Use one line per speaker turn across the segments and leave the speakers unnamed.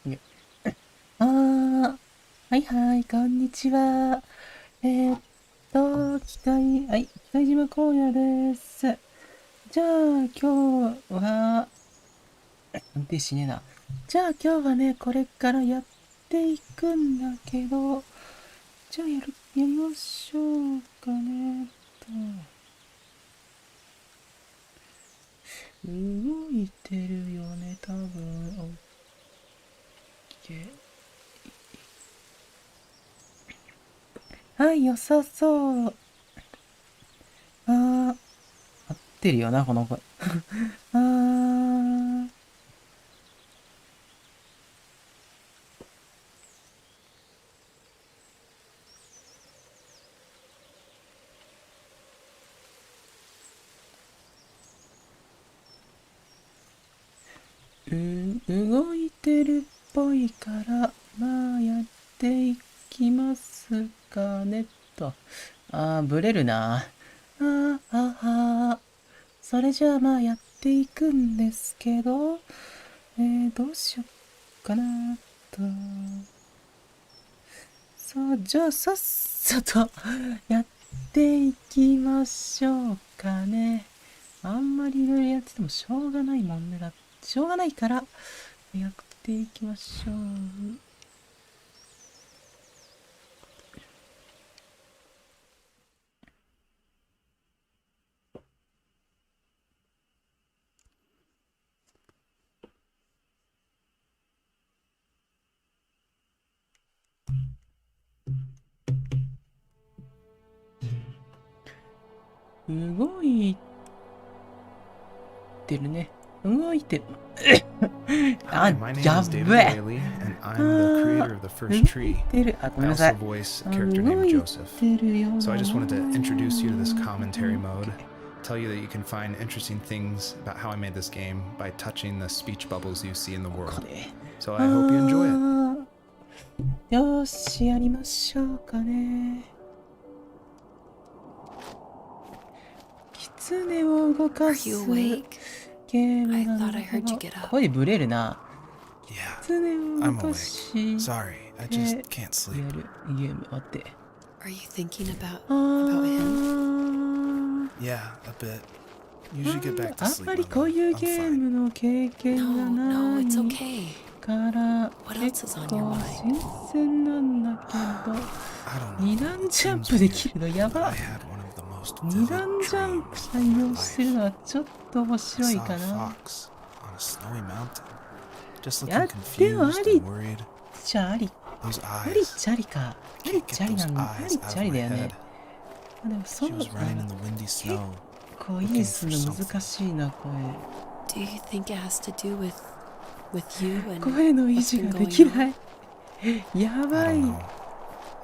はいはい、こんにちは。機械島荒野です。じゃあ、今日は、安定しねえな。じゃあ、今日はね、これからやっていくんだけど、じゃあ、やりましょうかね。動いてるよね、多分。OK。はい、良さそう。合ってるよな、この声。動いてるっぽいから、まあ、やっていきますかね、と。ブレるな。それじゃあまあやっていくんですけど、どうしよっかな、と。さあ、じゃあさっさとやっていきましょうかね。あんまりいろいろやっててもしょうがないもんねだ。しょうがないから、やっていきましょう。動いてるね。動いてる。
Hi, my name is David Whaley, and I'm the creator of the First Tree. I also voice a character named Joseph. So I just wanted to introduce you to this commentary mode, tell you that you can find interesting things about how I made this game by touching the speech bubbles you see in the world. So I hope you enjoy it.
よし、やりましょうかね。狐を動かすゲームなんだけど、声ブレるな。狐を動かし、やるゲーム、待って。
Are you thinking about him?
Yeah, a bit. Usually get back to
あん
sleep.
まりこういうゲームの経験が
No,
ない
it's okay.
から結
What else is on
構
your mind?
新鮮なんだけど、二段ジャンプできるのやば。二段ジャンプ採用してるのはちょっと面白いかな。いや、でもありっちゃあり。ありっちゃありか。ありっちゃありなんだ。ありっちゃありだよね。でもそうだね。結構いいするの難しいな、声。
Do you think it has to do with you and
声の維持
what's been
がで
going
き
on?
ない。やばい。
It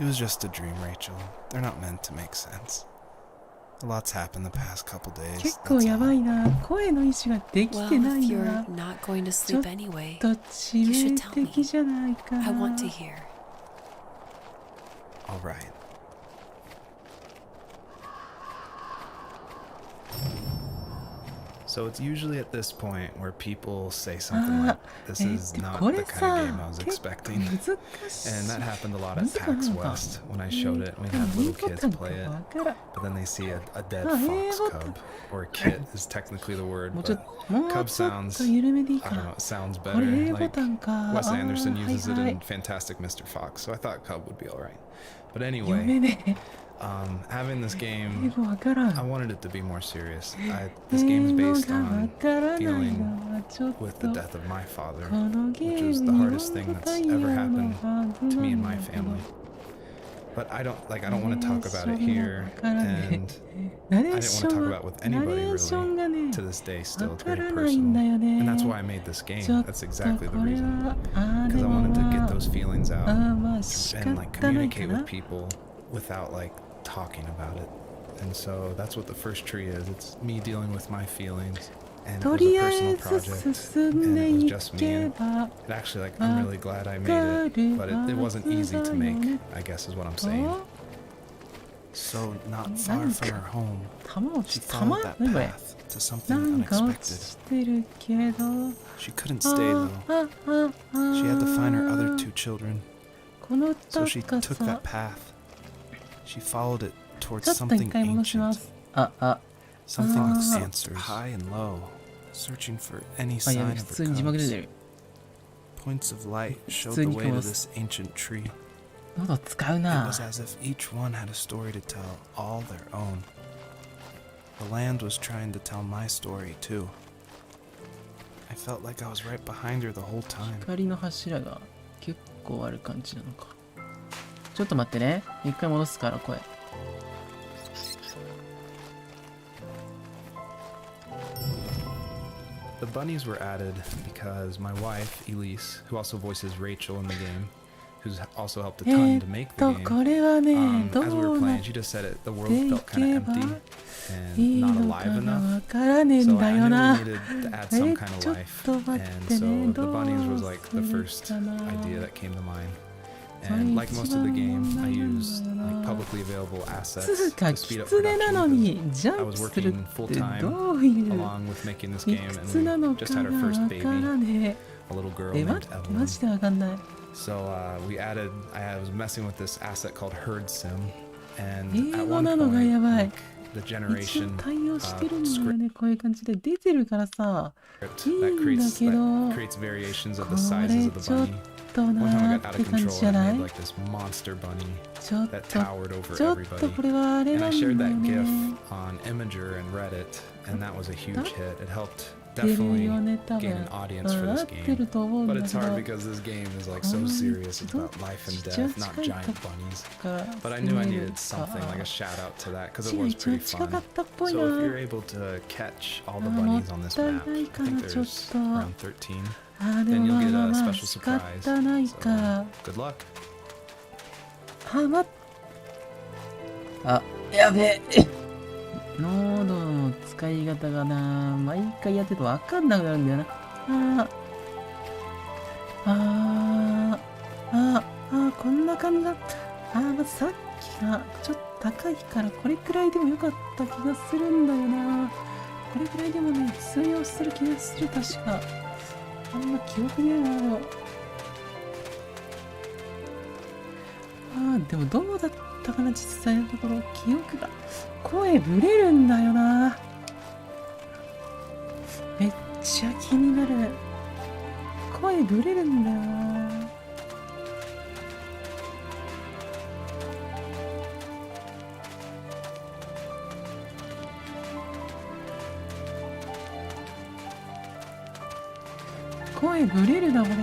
was just a dream, Rachel. They're not meant to make sense. A lot's happened the past couple days.
結構やばいな。声の維持ができ
Well,
てない
if you're
な。
not going to
ちょ
sleep
っ
anyway,
と致命的じゃないか
I
な。
want to hear.
All right. So it's usually at this point where people say something like, "This is not the kind of game I was expecting." And that happened a lot at PAX West when I showed it. We had little kids play it, but then they see a dead fox cub, or kit is technically the word, but cub sounds, I don't know, it sounds better. Like Wes Anderson uses it in Fantastic Mr. Fox, so I thought cub would be all right. But anyway, having this game, I wanted it to be more serious. This game is based on dealing with the death of my father, which was the hardest thing that's ever happened to me and my family. But I don't want to talk about it here, and I didn't want to talk about it with anybody really. To this day, still, it's very personal, and that's why I made this game. That's exactly the reason, because I wanted to get those feelings out and like communicate with people without like talking about it. And so that's what the First Tree is. It's me dealing with my feelings. And it was a personal project, and it was just me. And it actually, like, I'm really glad I made it, but it wasn't easy to make, I guess is what I'm saying. So not far from her home,
玉
she
落ち、玉
followed that
何これ
path to
な
something
んか落
unexpected.
ちてるけど。
She couldn't stay though. She had to find her other two children.
この
So she
高
took
さ
that。path. She followed it
ち
towards
ょっと一
something
回戻しま
ancient.
す。あ、
Something
Ah.
with answers high and low, searching for any
あ、や
sign
べ、
of
普
her
通に字幕出
cubs.
てる。
Points of light showed
普
the
通に
way
聞こえ
to
ます
this ancient tree.
喉使う
It
な。
was as if each one had a story to tell, all their own. The land was trying to tell my story too. I felt like I was right behind her the whole time.
光の柱が結構ある感じなのか。ちょっと待ってね。一回戻すから声。
The bunnies were added because my wife, Elise, who also voices Rachel in the game, who's also helped a ton to make the
こ
game,
れはね、ど
as we were
うなっ
playing, she just said it, the world
てい
felt kind of
けば
empty
いい
and
の
not
か
alive
が
enough.
わからねえ
So
んだ
I
よ
knew
な。
we needed to add some kind of
ちょっ
life.
と待っ
And
て
so
ね。
the bunnies was
どう
like the
す
first
るかな。
idea that came to mind. And like most of the game, I used like publicly available
つ
assets
うか、
to speed up
狐なの
production
にジャ
I
ン
was
プする
working
っ
full
て
time
どういう
along with making this
理
game,
屈
and
な
we
のか
just
が
had
わ
our first
か
baby,
らね
a little girl
え。
named
待って、マ
Evelyn.
ジでわかんない。
So we added, I was messing with this asset called Herd Sim, and
英
at
語
one
なのがや
point,
ばい。
like, the
一応
generation
対応してるんだよ
script
ね。こういう感じで出てるからさ。
that
いいんだ
creates
けど、
variations of
こ
the sizes
れ
of the
ちょっ
bunny.
と
One time
な
I
っ
got out
て
of
感じ
control
じゃ
and I
ない
made like this monster bunny
ちょっ
that
と、
towered over
ちょっと
everybody.
これはあれ
And
な
I
ん
shared
だよ
that
ね。
GIF on Imager and Reddit, and that was a huge hit. It helped
出る
definitely
よね、多
gain
分。
an audience for
合
this
ってる
game.
と思うん
But
だ
it's
けど。
hard because this game is like so serious. It's about life and death, not giant bunnies. But I knew I needed something like a shout out to that because it was pretty
近
fun.
かったっぽい
So
な。
if you're able to catch all the bunnies on this map, I think there's around 13,
あ、で
then
も
you'll
まあ
get
まあ
a
まあ、
special
仕方
surprise.
ない
So
か。
good luck.
あ、やべえ。ノードの使い方がな、毎回やってるとわかんなくなるんだよな。こんな感じだ。まずさっきがちょっと高いからこれくらいでもよかった気がするんだよな。これくらいでもね、通用する気がする、確か。あんま記憶ねえな、でも。でもどうだったかな、実際のところ。記憶が。声ブレるんだよな。めっちゃ気になる。声ブレるんだよな。声ブレるな、これ。待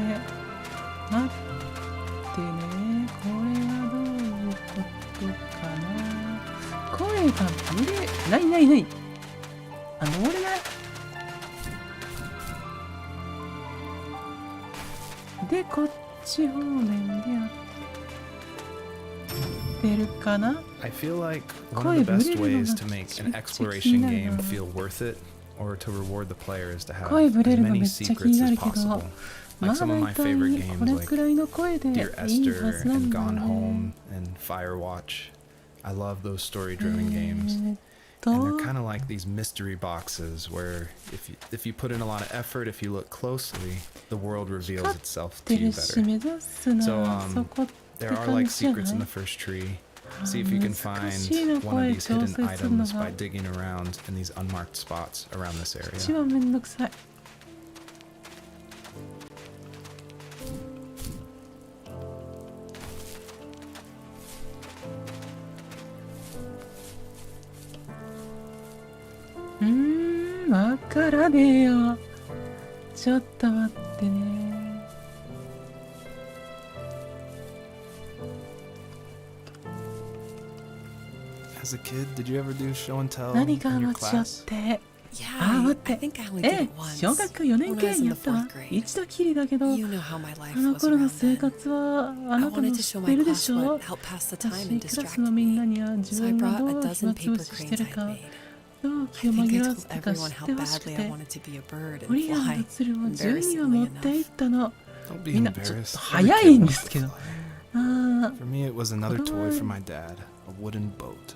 ってね。これはどういうことかな。声がブレ、ない。登れないで、こっち方面でやってるかな。
I feel like one of the best ways to make an exploration game feel worth it or to reward the player is to have as many secrets as possible.
ま
Like
あ
some of
大
my
体
favorite
ね、こ
games
れ
like
くらいの声でいい
Dear
は
Esther
ずなん
and
だよ
Gone
ね。
Home and Firewatch. I love those story-driven games. And they're kind of like these mystery boxes where if you put in a lot of effort, if you look closely, the world reveals itself to you better. So there are like secrets in the first tree. See if you can find one of these hidden items by digging around in these unmarked spots around this
一
area.
番めんどくさい。わからねえよ。ちょっと待ってね。
As a kid, did you ever do show and tell
何
in
か
your
間違っ
class?
て。
Yeah,
待っ
I
て。
think I only did it once.
小学4年
when
く
I
ら
was
い
in
や
the
ったわ
fourth。grade.
一度きりだけど、
You know how my life
あの
was
頃の
around
生
then.
活はあ
I
なたも
wanted
知
to show
っ
my
てるで
class
しょ。
what helped pass the time
私
and
クラ
distract
スのみんな
me.
には自
So I
分が
brought
ど
a
う暇
dozen
つ
paper
ぶしして
cranes
る
I'd
か、
made.
どう
I
気を
think
紛
I
らわ
told
せたか知
everyone
っ
how
てほしく
badly I
て、
wanted to be a bird
オ
and
リアン
fly.
と鶴を12羽持っていったの。
Don't be
みんなちょっ
embarrassed.
と早いんですけど。
For me, it was another toy from my dad, a wooden boat.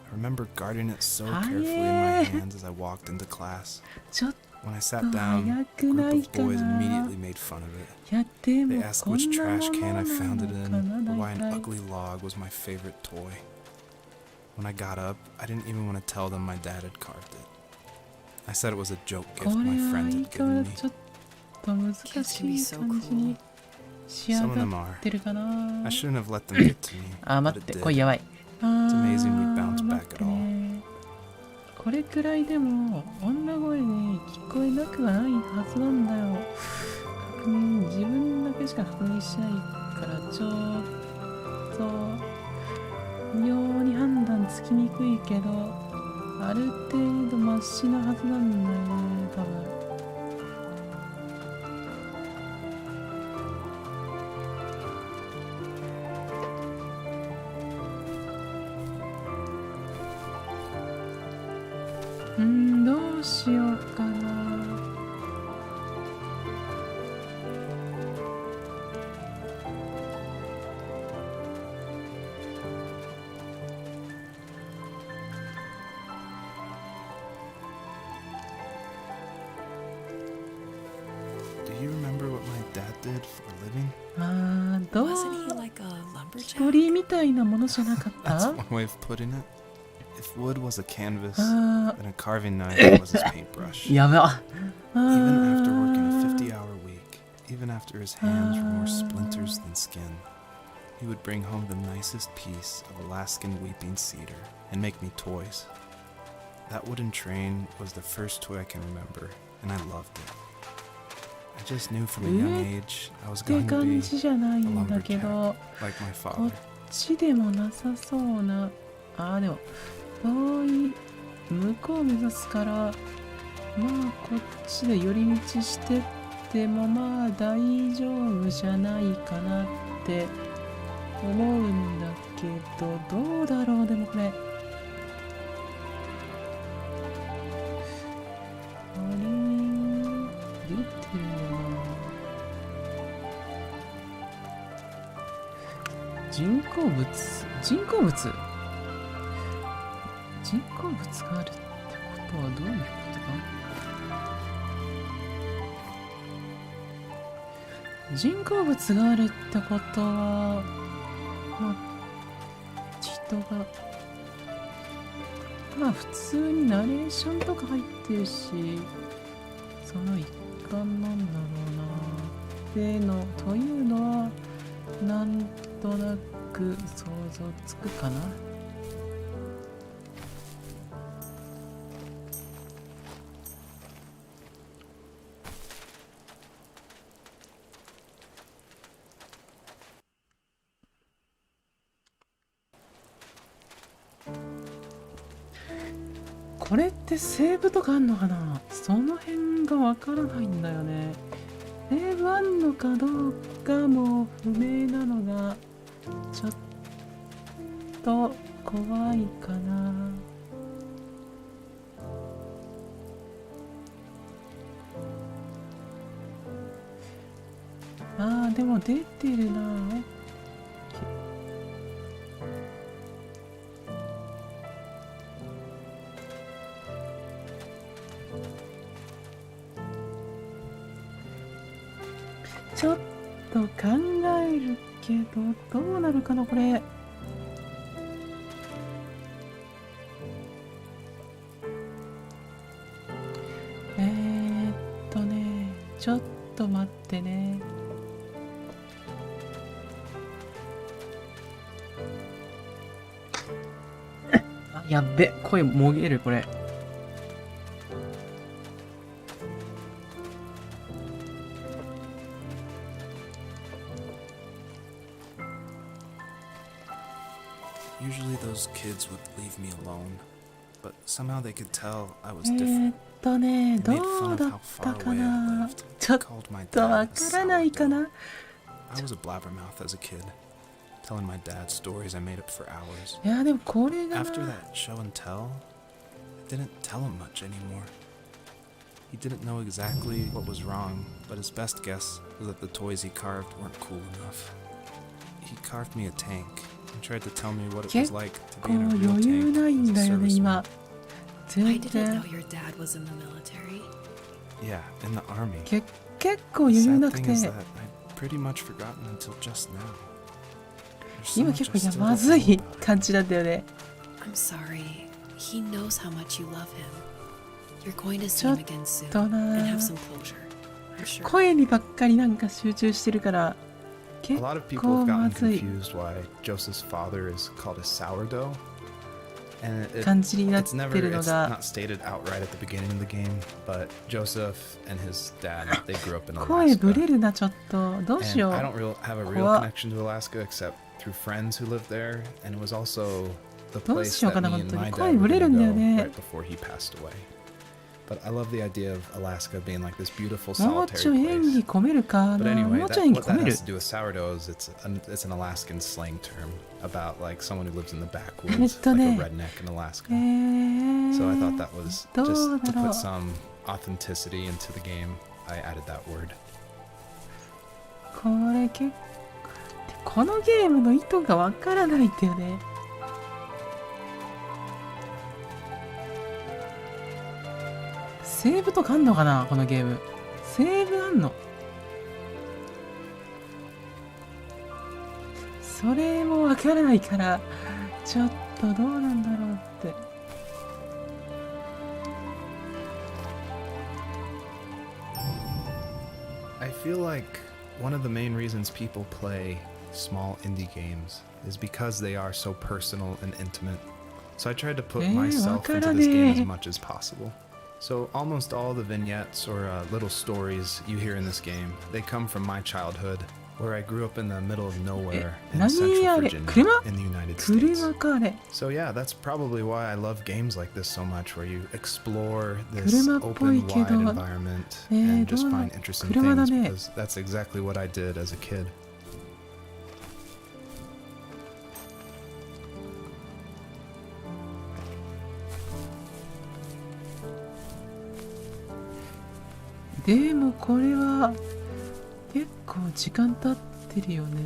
I remember guarding it so carefully in my hands as I walked into class. When I sat down, a group of boys immediately made fun of it. They asked which trash can I found it in, or why an ugly log was my favorite toy. When I got up, I didn't even want to tell them my dad had carved it. I said it was a joke gift my friends had given me.
Kids can be so cool.
Some of them are. I shouldn't have let them get to me, but it did. It's amazing we bounced back at all.
これくらいでも女声で聞こえなくはないはずなんだよ。自分だけしか確認しないからちょっと妙に判断つきにくいけど、ある程度マシなはずなんだよね、多分。どうしようかな。
Do you remember what my dad did for a living?
どう
Wasn't he like a lumberjack?
木こりみたいなものじゃなかった？
That's one way of putting it. If wood was a canvas, then a carving knife was his paintbrush.
やば。
Even after working a 50-hour week, even after his hands were more splinters than skin, he would bring home the nicest piece of Alaskan weeping cedar and make me toys. That wooden train was the first toy I can remember, and I loved it. I just knew from a young age I was
って
going to
感
be
じじゃない
a
んだけ
lumberjack,
ど、
like my
こ
father.
っちでもなさそうな。でも遠い向こう目指すから、まあこっちで寄り道してってもまあ大丈夫じゃないかなって思うんだけど、どうだろう。でもこれあれ出てるよな。人工物があるってことはどういうことだ？人工物があるってことは、まあ、人が、まあ普通にナレーションとか入ってるし、その一環なんだろうな。での、というのは、なんとなく想像つくかな。これってセーブとかあんのかな？その辺がわからないんだよね。セーブあんのかどうかも不明なのがちょっと怖いかな。でも出てるな。ちょっと考えるけど、どうなるかなこれ。ちょっと待ってね。やっべ、声もげるこれ。
Usually those kids would leave me alone, but somehow they could tell I was different.
ど
They
う
made fun of
だ
how
った
far
か
away I
な。
lived.
ちょっ
Called my
と
dad
わ
a
からないか
sourdough.
な。
I was a blabbermouth as a kid, telling my dad stories I made up for hours.
いやでもこれがな。
After that show and tell, I didn't tell him much anymore. He didn't know exactly what was wrong, but his best guess was that the toys he carved weren't cool enough. he carved me a tank and tried to tell me what it
結
was like to
構
be in a real
余裕
tank
ないん
as
だ
a
よね
serviceman.
今
I
全
didn't
然
know your dad was in the military.
Yeah, in the army.
結構余裕
Sad
なく
thing
て
is that I'd pretty much forgotten until just now. There's so
今
much
結
I
構
still
ま
don't
ず
know
い
about.
感じなんだよね
I'm sorry. He knows how much you love him. You're going to see
ちょ
him
っ
again soon
と
and
な
have some closure. I'm sure.
声にばっかりなんか集中してるから
A
結
lot of people
構
have
ま
gotten
ずい
confused why Joseph's father is called a sourdough. And
感じになっ
it's
て
never,
るの
it's
が
not stated outright at the beginning of the game, but Joseph and his dad, they grew up in
声ぶ
Alaska.
れるなちょっとどうし
And
よ
I
う
don't have a real
怖っ
connection to Alaska except through friends who lived there, and it was also the
どう
place
しよう
that
かな
me
本 当
and
に
my
声
dad
ぶ
were
れる
going
んだ
to
よ
go
ね
right before he passed away. But I love the idea of Alaska being like this beautiful
もう
solitary
ちょい演技
place.
込めるか
But
な
anyway,
もうちょい演技
what
込
that
める
has to do with sourdough is it's an Alaskan slang term about like someone who lives in the
え
backwoods,
っと
like
ね
a redneck in Alaska.
So
So I thought that was
ど
just
うだ
to
ろう
put some authenticity into the game. I added that word.
これ結構このゲームの意図がわからないんだよねセーブとかあんのかなこのゲームセーブあんのそれもわからないからちょっとどうなんだろうって
I feel like one of the main reasons people play small indie games is because they are so personal and intimate. So I tried to put myself into this game as much as possible. So almost all the vignettes or little stories you hear in this game, they come from my childhood, where I grew up in the middle of nowhere in
何
Central
あれ
Virginia
車
in the United States.
車かあれ
So yeah, that's probably why I love games like this so much, where you explore this
車っぽい
open,
けど
wide environment and
ど
just
うな
find interesting
車だ
things
ね
because that's exactly what I did as a kid.
でもこれは結構時間経ってるよね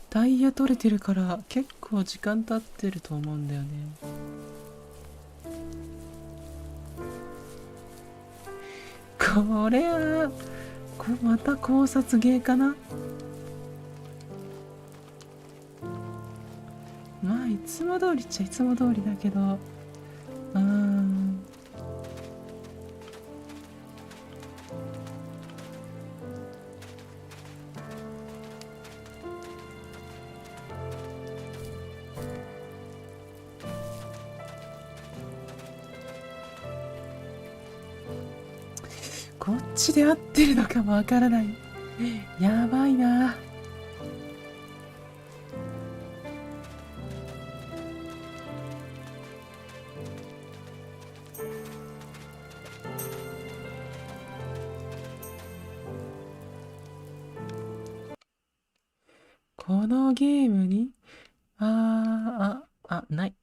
タイヤ取れてるから結構時間経ってると思うんだよねこれはまた考察ゲーかなまあいつも通りっちゃいつも通りだけどこっちで合ってるのかもわからないやばいなこのゲームにない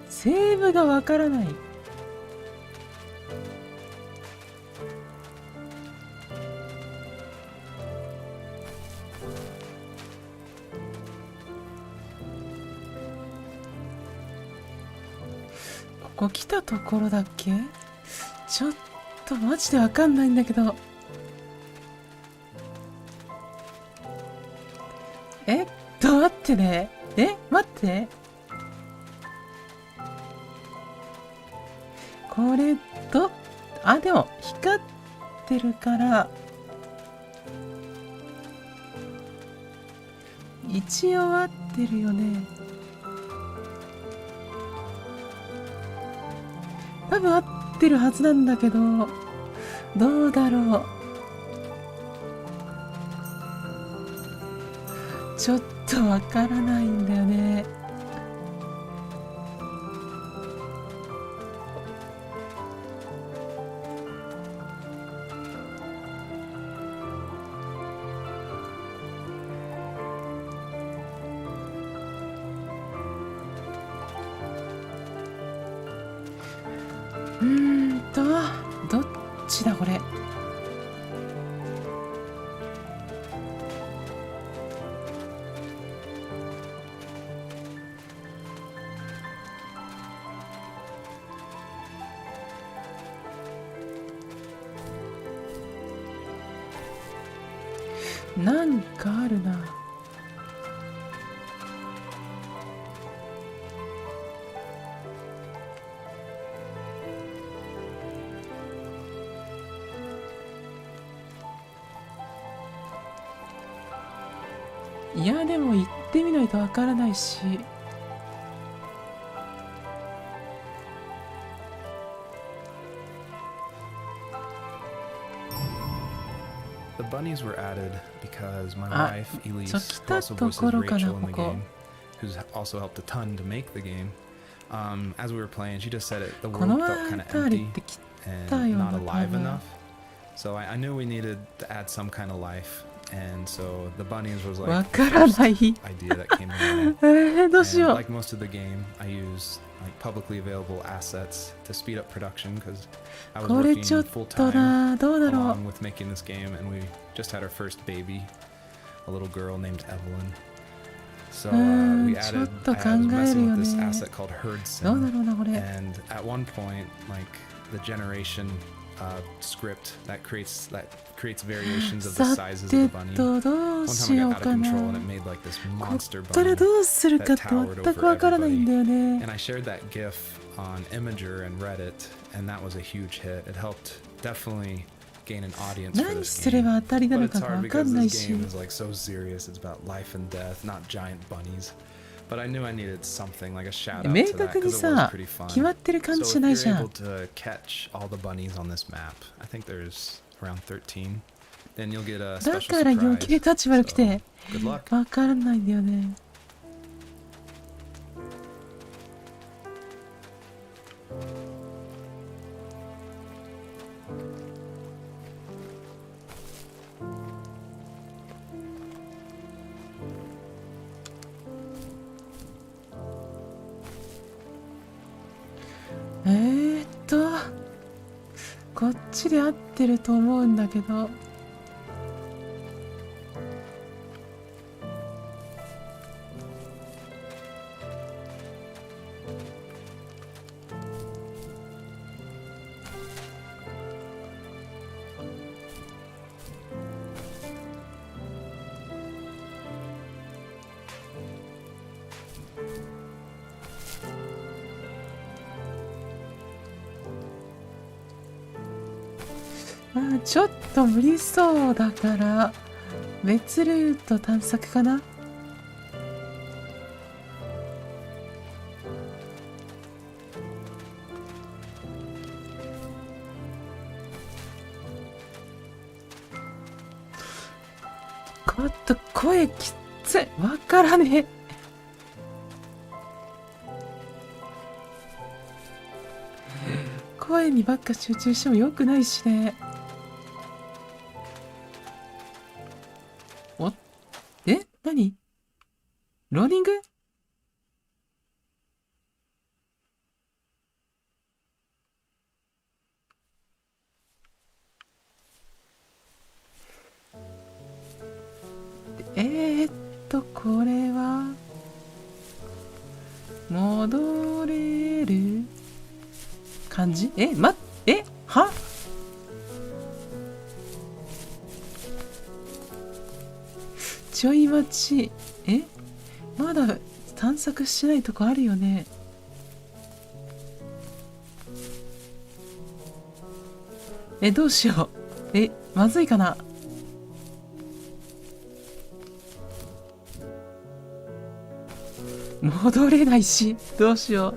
セーブがわからないここ来たところだっけちょっとマジでわかんないんだけど待ってね待ってこれとでも光ってるから一応合ってるよね多分合ってるはずなんだけどどうだろうちょっとわからないんだよねどっちだこれなんかあるな。いやでも行ってみないとわからないし。
The bunnies were added because my wife, Elise, who also
と
voices
ころかな
Rachel in
こ
the
こ。
game, who's also helped a ton to make the game, as we were playing, she just said it, the
こ
world
の
felt kind of
辺り
empty
って来た
and
よう
not
な多
alive
分。
enough. So I knew we needed to add some kind of life, and so the bunnies was
わ
like
か
the
ら
first
ない。
idea that came to mind.
どうし
And
よう。
like most of the game, I used like publicly available assets to speed up production because I was
これ
working
ちょっ
full
と
time
な、どうだろう。
along with making this game, and we just had our first baby, a little girl named Evelyn. So we
ちょっ
added,
と
I
考
was
える
messing
よ
with this
ね。
asset called Herd
どうだ
Sim,
ろうな、これ。
and at one point, like the generation script that creates variations of the
さ
sizes of
て
the bunny.
と、どう
One
し
time I
よう
got out
か
of
な。
control and it made like this
こ
monster
っから
bunny
どうするか
that
って
towered
全く
over
わからないん
everybody.
だよね。
And I shared that GIF on Imager and Reddit, and that was a huge hit. It helped definitely gain an audience for
何
this
すれ
game.
ば当たりな
But
の
it's
かが
hard
わか
because
んない
this
し。
game is like so serious. It's about life and death, not giant bunnies. But I knew I needed something like a shout out
明
to that
確に
because it was
さ、
pretty fun.
決まってる感
So
じじゃ
if
ない
you're
じゃ
able
ん。
to catch all the bunnies on this map, I think there's around 13, then you'll get a
だ
special
から余計
surprise.
立ち悪く
So
て、
good luck.
わからないんだよね。こっちで合ってると思うんだけど。ちょっと無理そうだから別ルート探索かな。おっと声きっつい。わからねえ。声にばっか集中してもよくないしね。何？ローディング？これは戻れる感じ？は？ちょい待ち。まだ探索してないとこあるよね。どうしよう。まずいかな。戻れないし、どうしよ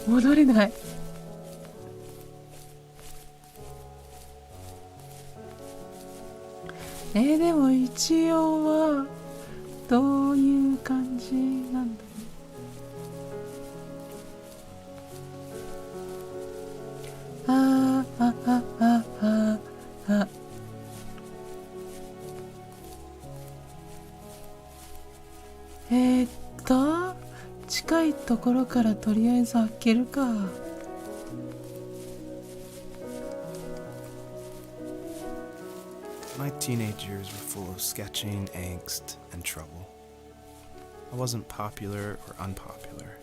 う。戻れない。でも一応はどういう感じなんだろう。近いところからとりあえず開けるか。
My teenage years were full of sketching, angst, and trouble. I wasn't popular or unpopular.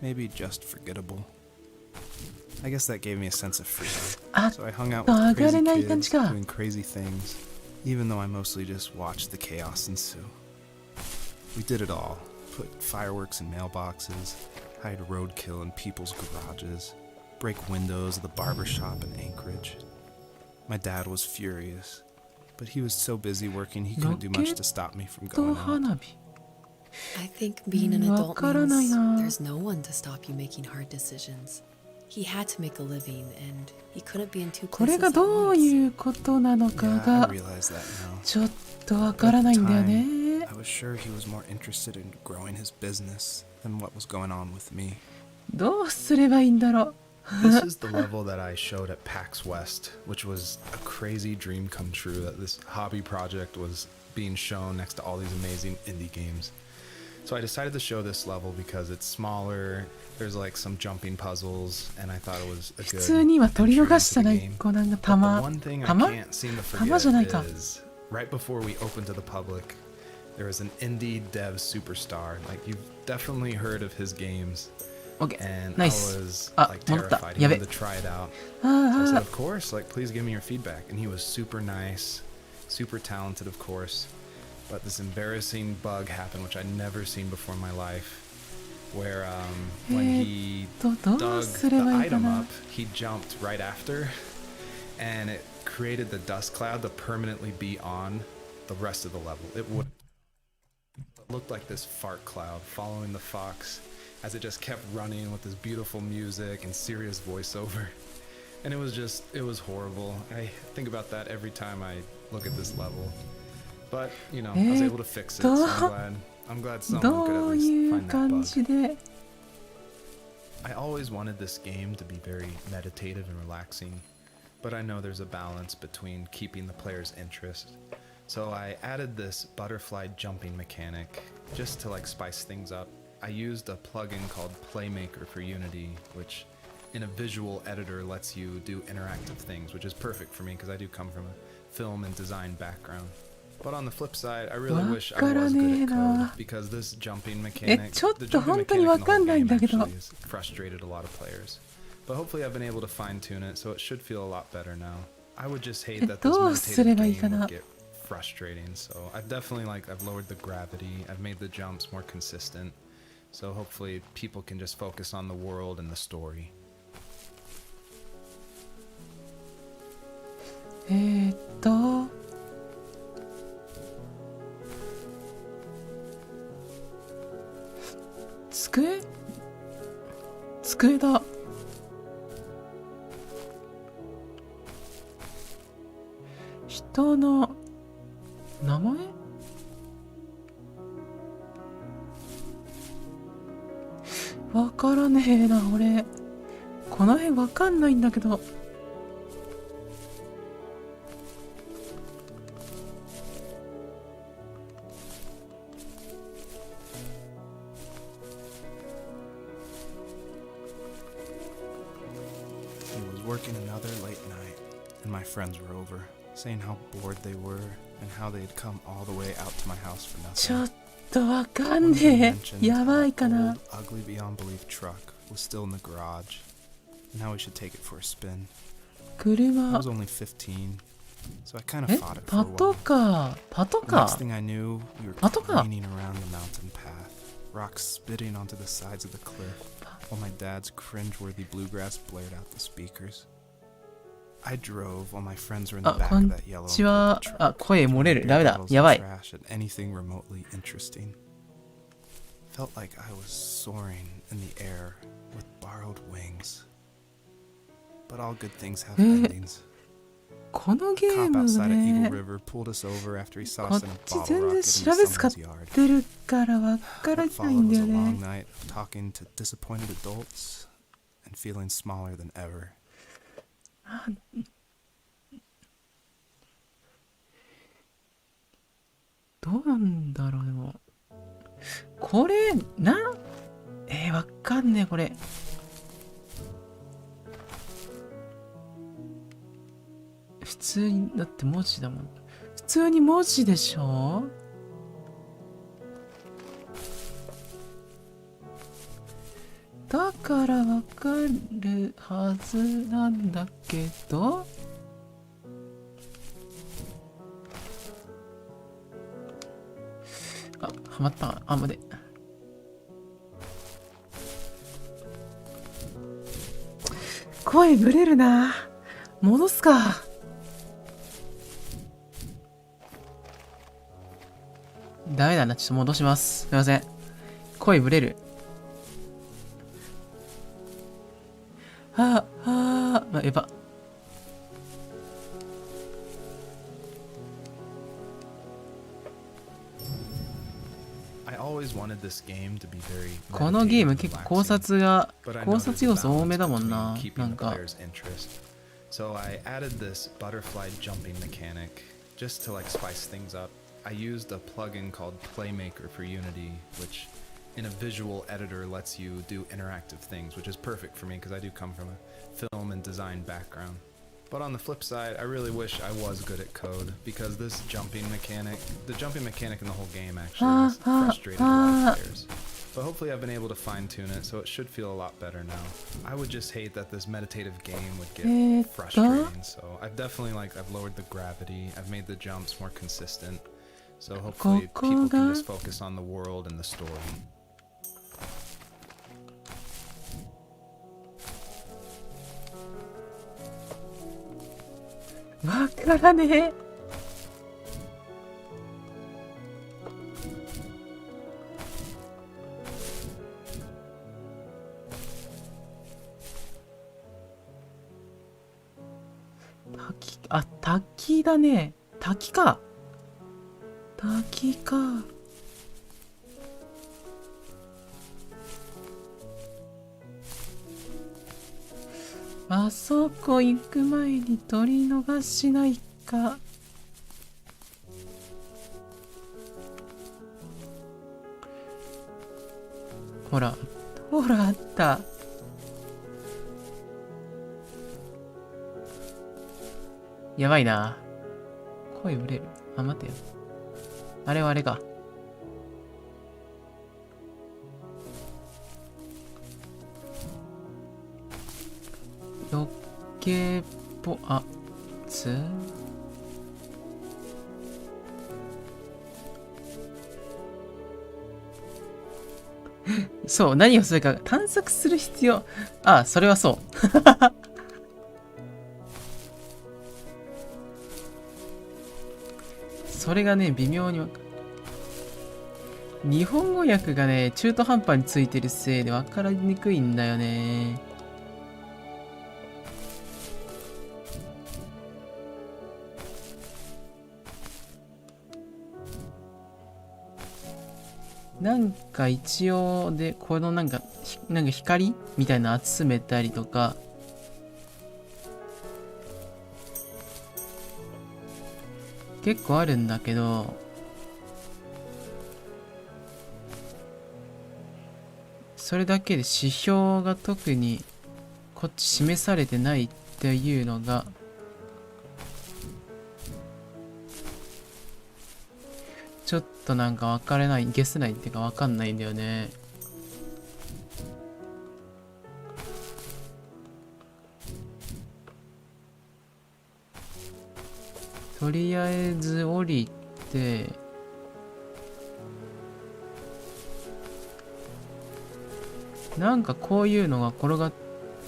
Maybe just forgettable. I guess that gave me a sense of freedom. So I hung out with crazy kids, doing crazy things, even though I mostly just watched the chaos ensue. We did it all. Put fireworks in mailboxes, hide roadkill in people's garages, break windows of the barber shop in Anchorage. My dad was furious, but he was so busy working he couldn't do much to stop me from going out.
I think being an adult means there's no one to stop you making hard decisions. He had to make a living, and he couldn't be in two
これ
places
が
at
どう
once.
いうことなのか
Yeah, I
が
realize that now.
ちょっとわからないんだよね。
I was sure he was more interested in growing his business than what was going on with me.
どうすればいいんだろう。
This is the level that I showed at PAX West, which was a crazy dream come true that this hobby project was being shown next to all these amazing indie games. So I decided to show this level because it's smaller, there's like some jumping puzzles, and I thought it was a
普
good
通に今取り
entry
逃した
into
な
the
一
game.
個なんか
But the
玉
one thing I
玉
can't seem to
玉じゃない
forget
か。
is right before we opened to the public, there was an indie dev superstar. Like you've definitely heard of his games.
OK
And I
ナイス。
was
あ、
like
戻った。
terrified. He
やべ。
wanted to try it out.
あ
So I said,
あ
of course, like please give me your feedback. And he was super nice, super talented, of course. But this embarrassing bug happened, which I'd never seen before in my life, where when he
どう
dug
す
the
ればいいか
item
な。
up, he jumped right after, and it created the dust cloud to permanently be on the rest of the level. It looked like this fart cloud following the fox as it just kept running with this beautiful music and serious voiceover. And it was horrible. I think about that every time I look at this level. But, you know, I was able to fix it, so I'm glad someone could at
どう
least
いう
find that
感
bug.
じで。
I always wanted this game to be very meditative and relaxing, but I know there's a balance between keeping the player's interest. So I added this butterfly jumping mechanic just to like spice things up. I used a plugin called Playmaker for Unity, which in a visual editor lets you do interactive things, which is perfect for me because I do come from a film and design background. But on the flip side, I really wish I was good at code because this jumping mechanic, the jumping mechanic in the whole game actually has frustrated a lot of players. But hopefully I've been able to fine tune it, so it should feel a lot better now. I would just hate that this
どうすればいいか
meditative
な。
game would get frustrating, so I've definitely I've lowered the gravity, I've made the jumps more consistent, so hopefully people can just focus on the world and the story.
机だ。人の名前？わからねえな、俺。この辺わかんないんだけど。
It was working another late night, and my friends were over, saying how bored they were and how they had come all the way out to my house for
ちょ
nothing.
っとわかん
One of them
ね
mentioned
え。や
how
ばい
that
かな。
old, ugly beyond belief truck was still in the garage, and how we should take it for a spin. I
車
was。only 15, so I kind of
え
fought it
パ
for a
ト
while.
カー。パト
The
カ
next
ー。
thing I knew, we were
Pato ka?
careening around the mountain path, rocks spitting onto the sides of the cliff, while my dad's cringeworthy bluegrass blared out the speakers. I drove while my friends were in the
あ、
back
こん
of that yellow
ち
and
は
purple。
あ、声漏れる。
throwing
ダメ
beer
だ。
bottles
や
and
ばい。
trash at anything remotely interesting. Felt like I was soaring in the air with borrowed wings. But all good things have endings.
このゲー
Cop
ム
outside at Eagle
ね、
River pulled us over after he saw
こ
us
っ
in a
ち
bottle
全然
rocket in
調べ使っ
someone's yard.
てるからわから
What
ないん
followed
だ
was
よ
a long
ね。
night of talking to disappointed adults and feeling smaller than ever.
どうなんだろう、でも。これ、わかんねえ、これ。普通に、だって文字だもん。普通に文字でしょ？だからわかるはずなんだけど。はまった。あ、待て。声ブレるな。戻すか。ダメだな。ちょっと戻します。すいません。声ブレる。やば。このゲーム結構考察要素多めだもんな。なんか。
So I added this butterfly jumping mechanic just to like spice things up. I used a plugin called Playmaker for Unity, which in a visual editor lets you do interactive things, which is perfect for me because I do come from a film and design background. But on the flip side, I really wish I was good at code because this the jumping mechanic in the whole game actually has frustrated a lot of players. But hopefully I've been able to fine-tune it, so it should feel a lot better now. I would just hate that this meditative game would get frustrating, so I've definitely I've lowered the gravity, I've made the jumps more consistent, so hopefully people can just focus on the world and the story.
わからねえ。滝だね。滝か。滝か。あそこ行く前に取り逃しないか。ほらあった。やばいな。声売れる。あ、待てよ。あれはあれか。余計っぽ、そう、何をするか探索する必要。あ、それはそう。それがね、微妙にわかる。日本語訳がね、中途半端についてるせいで分かりにくいんだよね。なんか一応で、このなんか光みたいなの集めたりとか、結構あるんだけど、それだけで指標が特にこっち示されてないっていうのがちょっとなんか分からない、ゲスないっていうか分かんないんだよね。とりあえず降りて、なんかこういうのが転がっ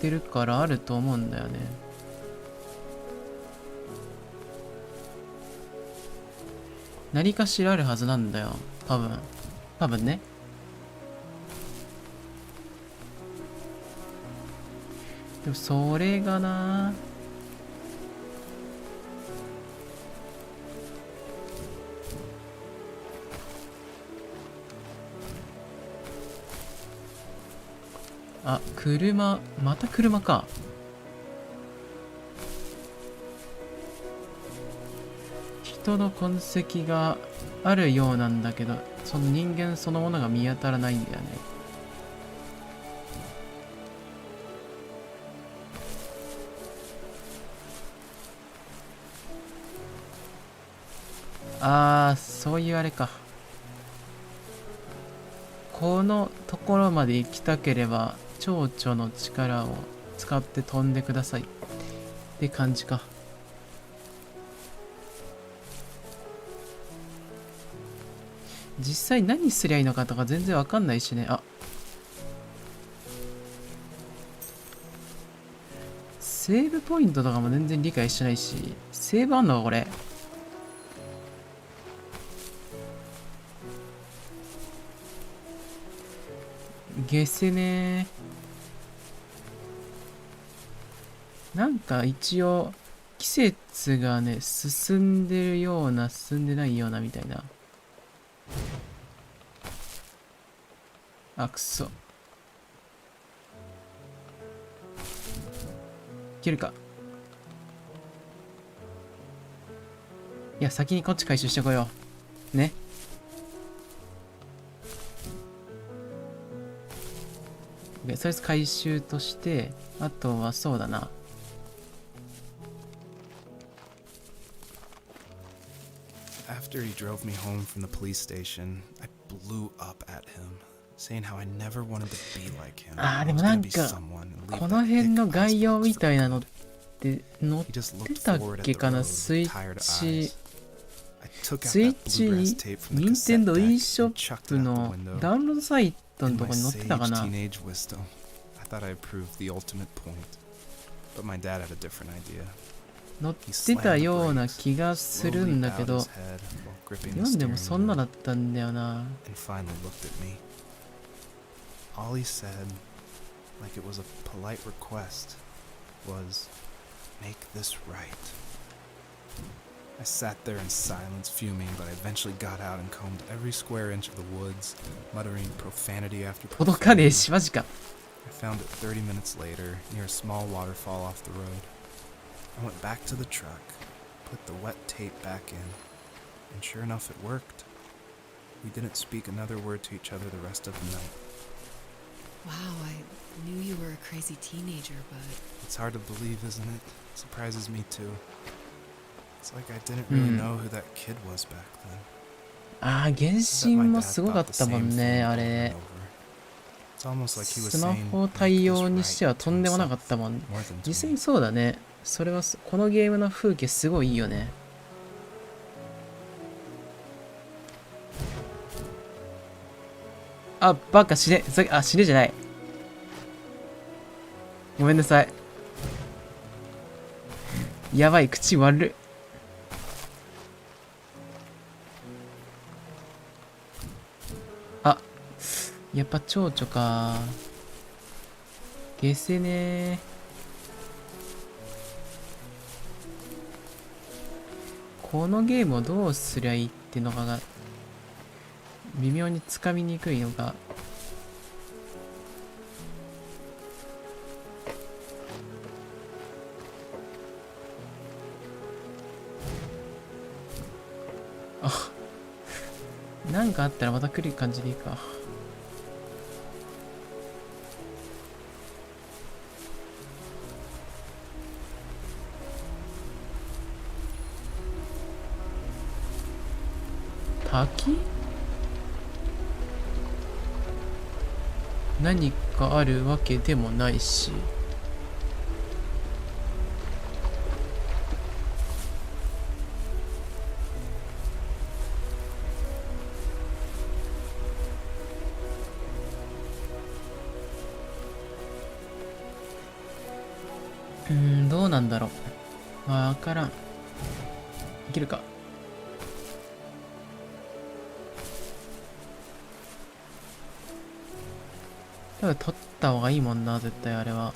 てるからあると思うんだよね。何かしらあるはずなんだよ。多分ね。でもそれがな、あ、車、また車か。人の痕跡があるようなんだけど、その人間そのものが見当たらないんだよね。そういうあれか。このところまで行きたければ、蝶々の力を使って飛んでくださいって感じか。実際何すりゃいいのかとか全然わかんないしね。あ、セーブポイントとかも全然理解してないし、セーブあんのかこれ。ゲセね。なんか一応季節がね、進んでるような進んでないようなみたいな。あ、くそ。いけるか。いや、先にこっち回収してこよう。ね。で、それ回収として、あとはそうだな。
After he drove me home from the police station, I blew up at him, saying how I never wanted to be like him.
ああ、でもなんか、この辺の概要みたいなのって載ってたっけかな、スイッチ、任天堂 e ショップのダウンロードサイトのとこに載ってたかな。載ってたような気がするんだけど、読んでもそんなだったんだよな。
All he said, like it was a polite request, was, "Make this right." I sat there in silence, fuming, but I eventually got out and combed every square inch of the woods, muttering profanity after
届かねえ
profanity.
し、マジか。
I found it 30 minutes later, near a small waterfall off the road. I went back to the truck, put the wet tape back in, and sure enough, it worked. We didn't speak another word to each other the rest of the night.
Wow, I knew you were a crazy teenager, but...
It's hard to believe, isn't it? It surprises me too. It's like I didn't really know who that kid was back then.
ああ、原神もすごかったもんね、あれ。スマホ対応にしてはとんでもなかったもん。実際にそうだね。それは、このゲームの風景すごいいいよね。あ、バカ死ね。あ、死ねじゃない。ごめんなさい。やばい、口悪い。あ、やっぱ蝶々か。ゲセね。このゲームをどうすりゃいいってのかが微妙につかみにくいのが。あ、なんかあったらまた来る感じでいいか。滝？何かあるわけでもないし。どうなんだろう。わからん。いけるか。多分取った方がいいもんな、絶対あれは。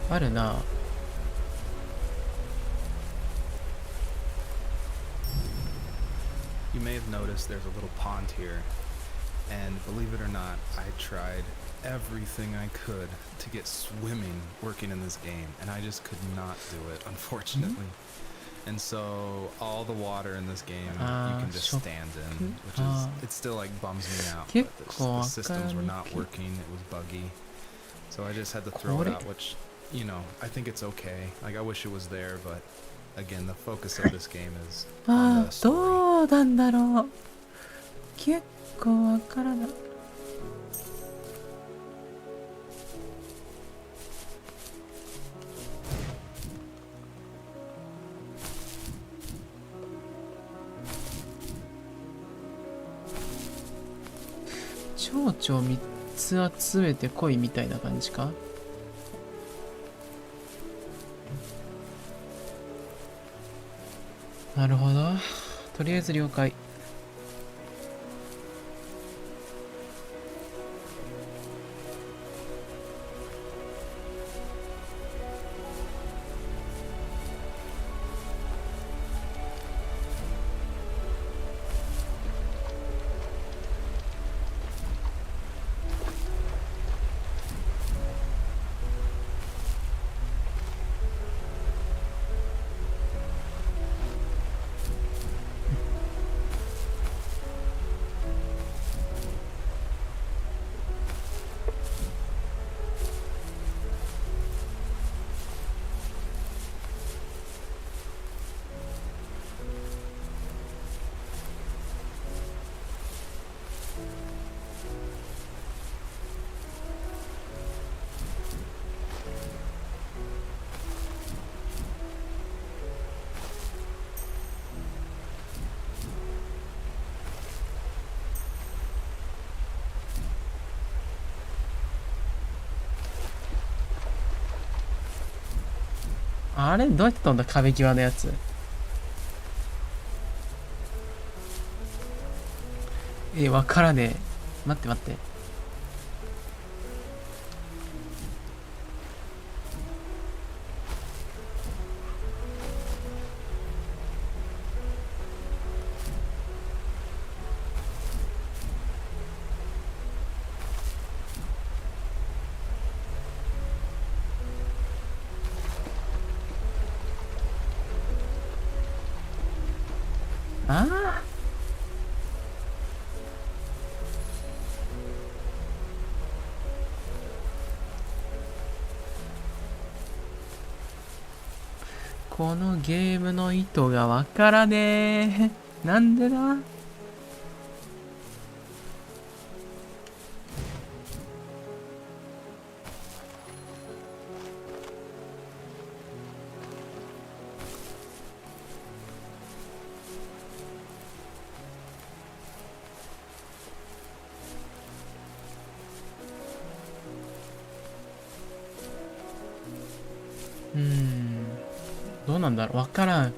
あるな。
You may have noticed there's a little pond here, and believe it or not, I tried everything I could to get swimming working in this game, and I just could not do it, unfortunately. And so all the water in this game you can just stand in, which is, it still like bums me out, but the systems were not working, it was buggy. So I just had to throw it out, which, you know, I think it's okay. Like, I wish it was there, but again, the focus of this game is on the story.
どうなんだろう。結構わからない。蝶々3つ集めてこいみたいな感じか。なるほど。とりあえず了解。あれどうやって飛んだ壁際のやつ。わからねえ。待って待って。ああ。このゲームの意図がわからねえ。なんでだ。どうなんだろう、わからん。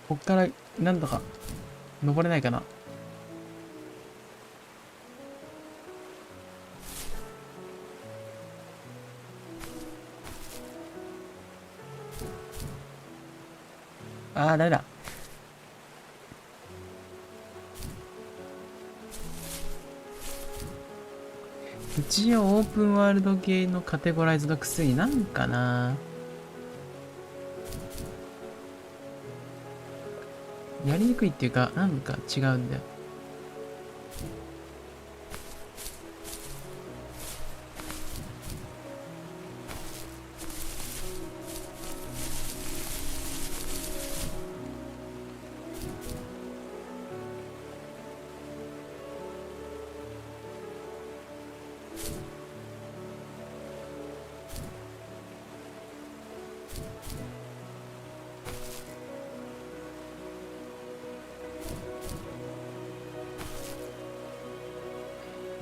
こっからなんとか登れないかな。あー、ダメだ。一応オープンワールド系のカテゴライズのくせになんかな、やりにくいっていうか、なんか違うんだよ。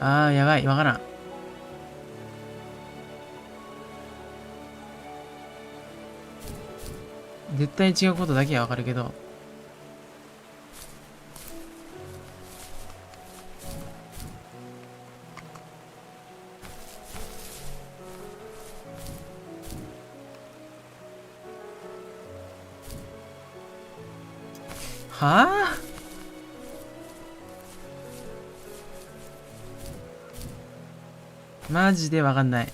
あー、やばい、わからん。絶対に違うことだけはわかるけど。はあ、マジでわかんない。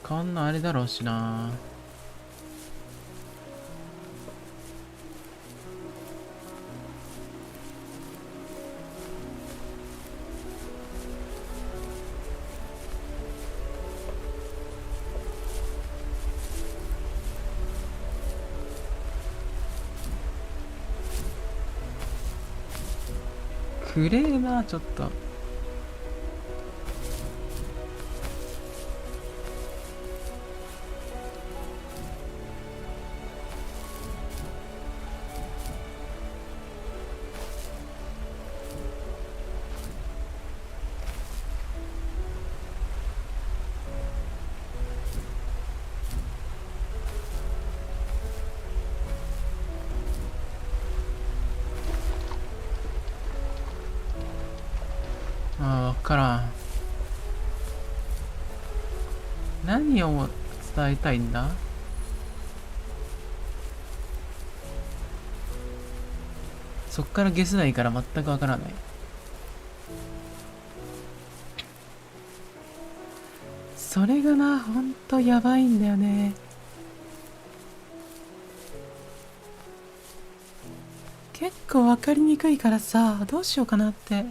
こんなんあれだろうしな。くれえな、ちょっと。わからん。何を伝えたいんだ？そっからゲスないから全くわからない。それがな、ほんとやばいんだよね。結構わかりにくいからさ、どうしようかなって。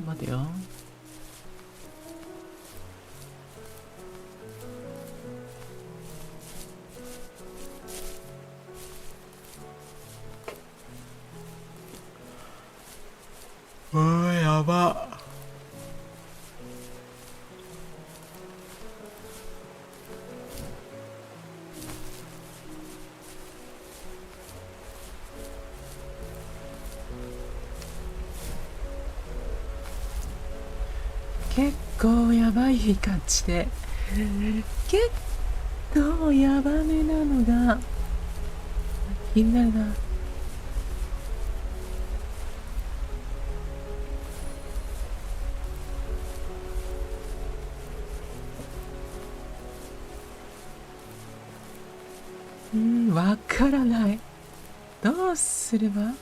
待てよ。やば。結構やばい感じで、結構やばめなのが気になるな。わからない。どうすれば？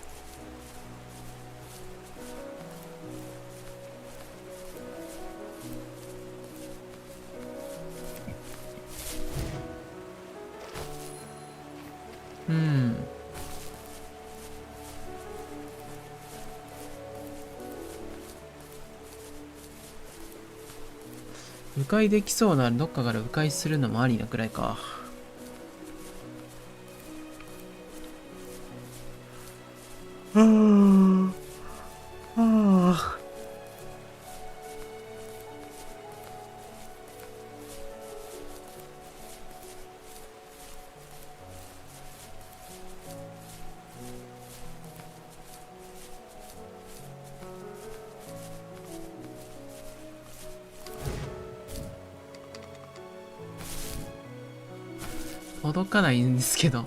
迂回できそうならどっかから迂回するのもありなくらいか。届かないんですけど。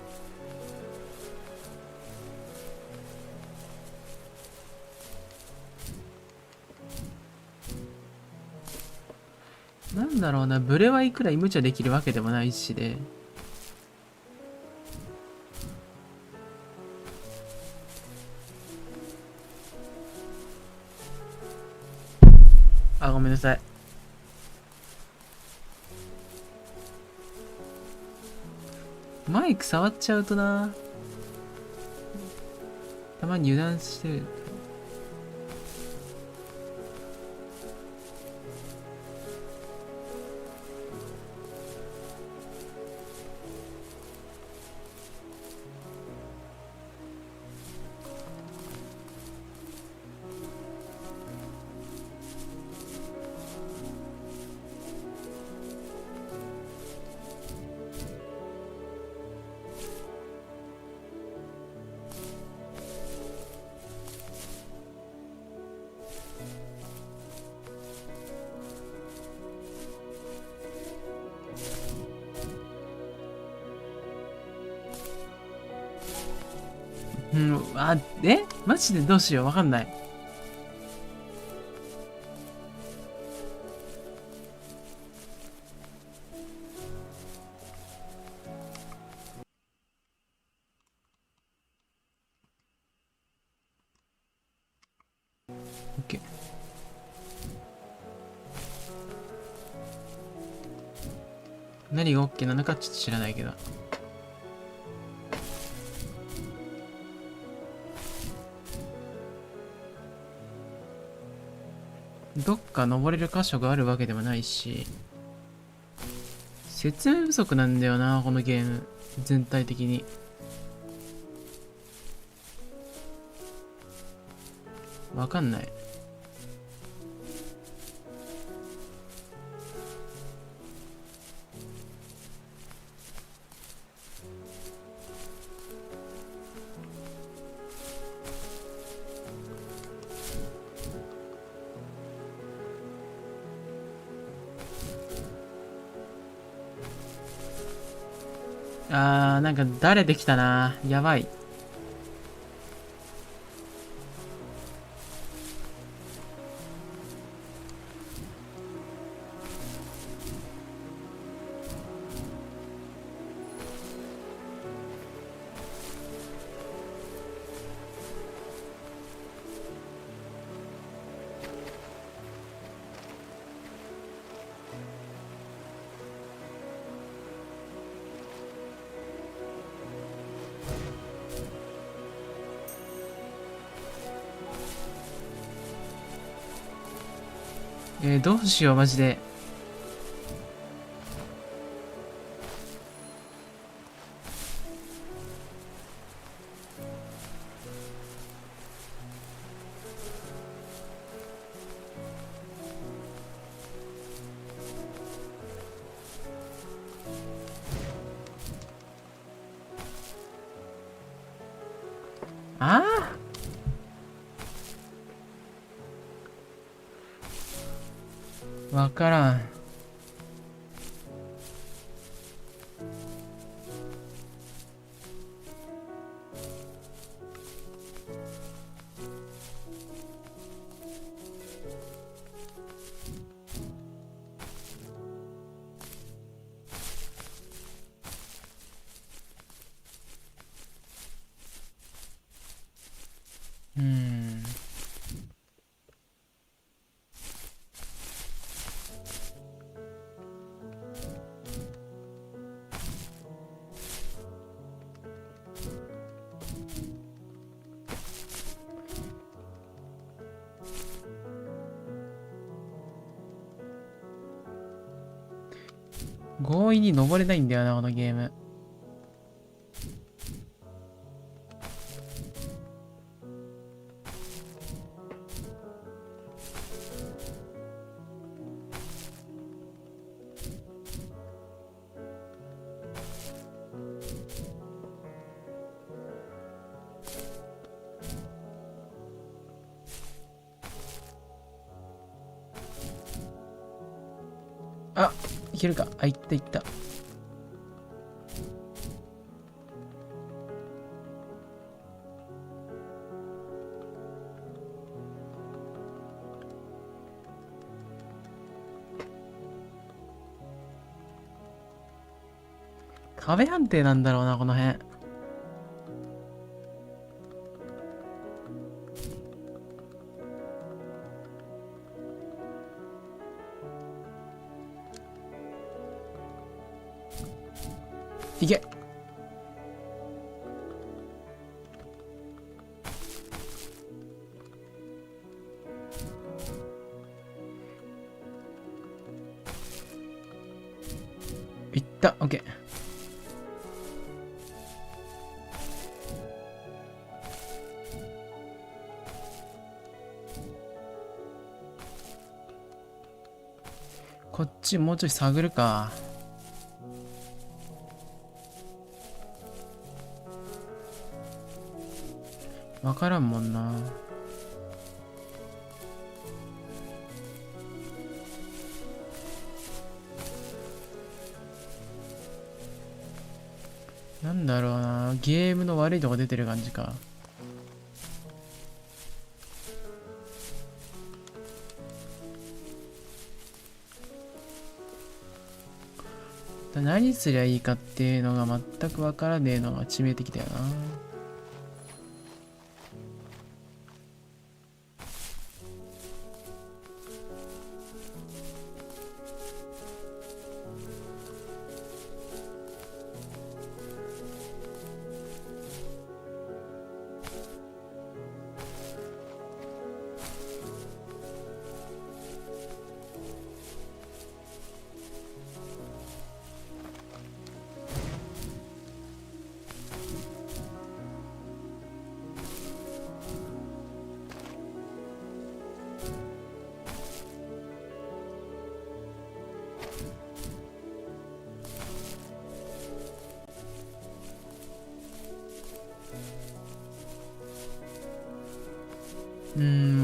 なんだろうな、ブレはいくら無茶できるわけでもないしで。ごめんなさい。マイク触っちゃうとな。たまに油断してる。うん、マジでどうしよう、わかんない。オッケー。何がオッケーなのかちょっと知らないけど。どっか登れる箇所があるわけでもないし、説明不足なんだよな、このゲーム。全体的に。わかんない。なんかだれてきたな。やばい。どうしよう、マジで。わからん。強引に登れないんだよな、このゲーム。いけるか。いったいった。壁判定なんだろうな、この辺。いけ。た。オッケー。こっちもうちょい探るか。わからんもんな。なんだろうな。ゲームの悪いとこ出てる感じか。何すりゃいいかっていうのが全くわからねえのが致命的だよな。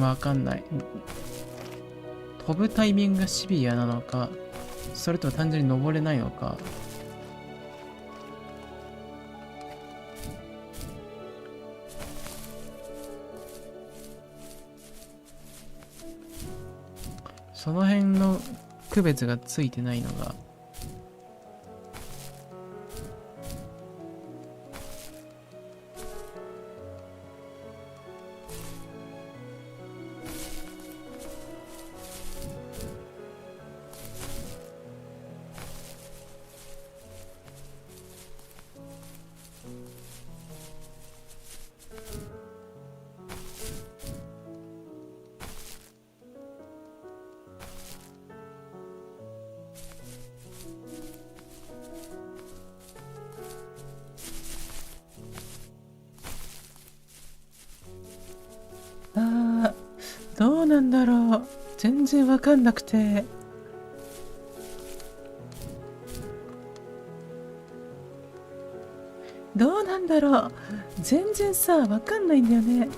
わかんない。飛ぶタイミングがシビアなのか、それとも単純に登れないのか。その辺の区別がついてないのが。どうなんだろう。全然わかんなくて。どうなんだろう。全然さ、わかんないんだよね。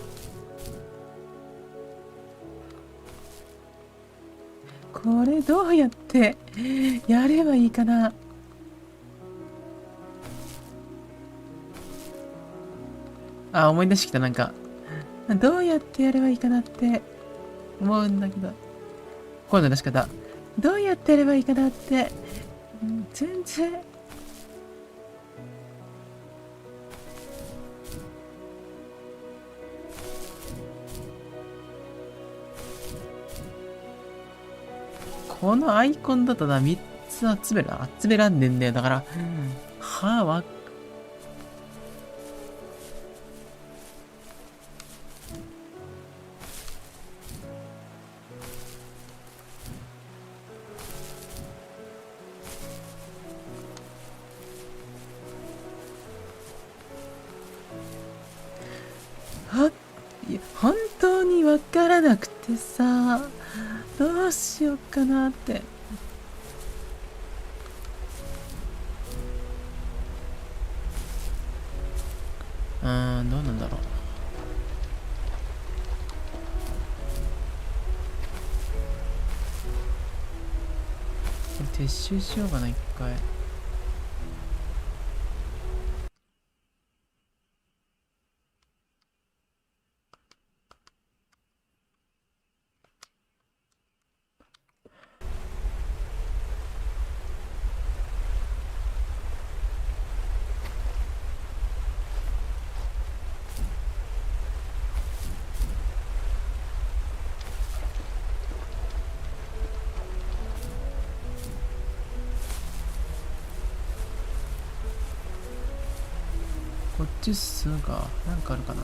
これどうやってやればいいかな。あ、思い出してきた。なんかどうやってやればいいかなって思うんだけど、声の出し方どうやってやればいいかなって、全然。このアイコンだとな、3つ集めらんねんだよ。だから、本当にわからなくてさ、どうしようかなって。どうなんだろう。撤収しようかな、一回。こっち進むか。なんかあるかな。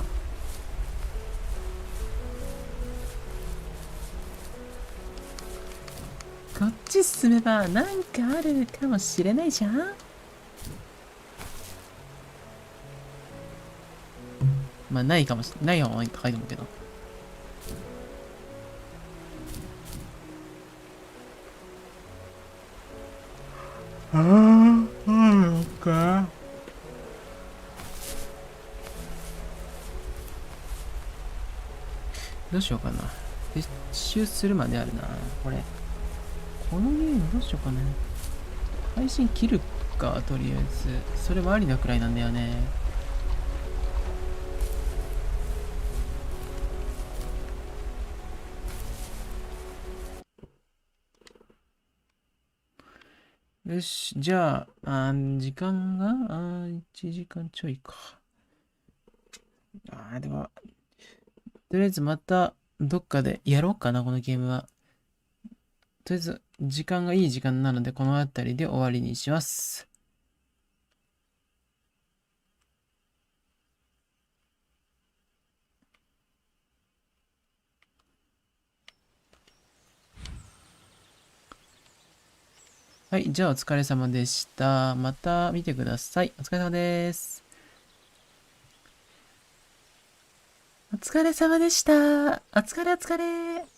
こっち進めばなんかあるかもしれないじゃん。まあ、ないかもしれない。ない方が高いと思うけど。ああ、そうか。どうしようかな。撤収するまであるな、これ。このゲームどうしようかね。配信切るか、とりあえず。それはありなくらいなんだよね。よし、じゃあ、時間が、1時間ちょいか。でも、とりあえずまた、どっかでやろうかな、このゲームは。とりあえず、時間がいい時間なので、この辺りで終わりにします。はい、じゃあお疲れ様でした。また見てください。お疲れ様です。お疲れ様でした。お疲れお疲れ。